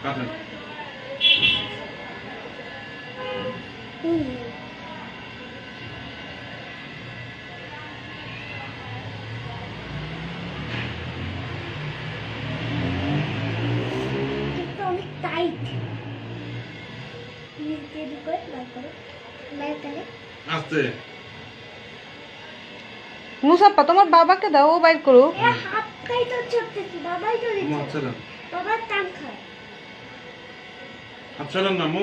কাটেন। অনেক টাইট। আস্তে। মুসাফা তোমার বাবাকে দাও, ও বাইর করো। হাতটাই তো চড়তেছে, বাবাই তো আম্মু হাত দিচ্ছে। চালান। বাবার টান খায়। হাত চালান না আম্মু।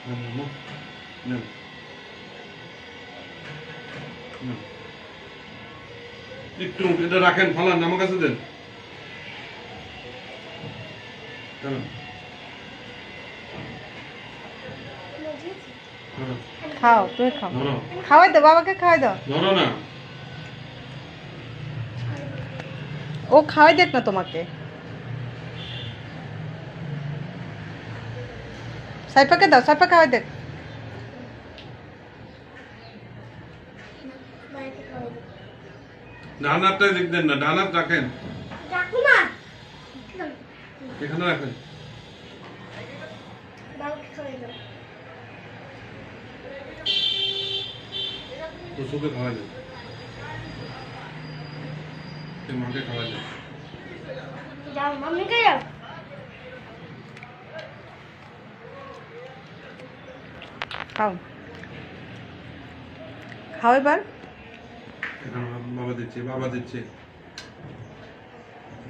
নেন আম্মু, নেন। নেন। একটু এটা রাখেন, ফালান, আমার কাছে দেন। চলেন। ধরো, খাও, তুমি খাও। ধরো, খাওয়াই দাও, বাবাকে খাওয়াই দাও। ধরো না। ও খাওয়াই দেখ না তোমাকে। সাইফাকে দাও, সাইফা খাওয়াই দেখ। ডান হাতটাই দেখবেন না, ডান হাত রাখেন, রাখো না। এখানে রাখেন। বাবাকে খাওয়াই দাও। টুসুকে খাওয়াই দেন, মাকে খাওয়াই দেন। যাও, মাম্মিকে যাও। খাও, খাও এবার। এখানে বাবা দিচ্ছে, বাবা দিচ্ছে।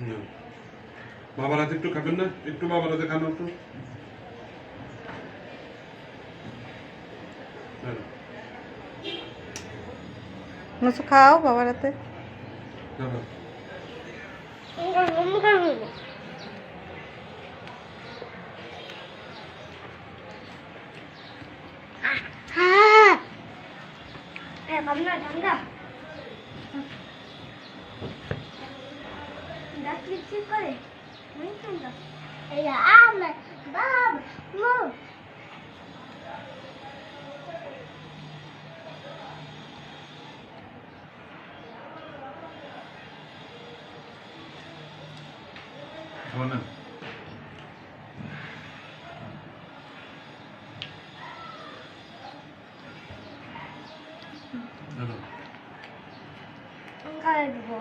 না। বাবার হাতে একটু খাবেন না? একটু বাবার হাতে খান একটু। মুসু খাও বাবার হাতে। দাদা, ঠান্ডা ঠান্ডা দাঁত চিকচিক করে, অনেক ঠান্ডা। এই আমার বাবা মো খাওয়া না। দাদা, খাওয়াই দেবো।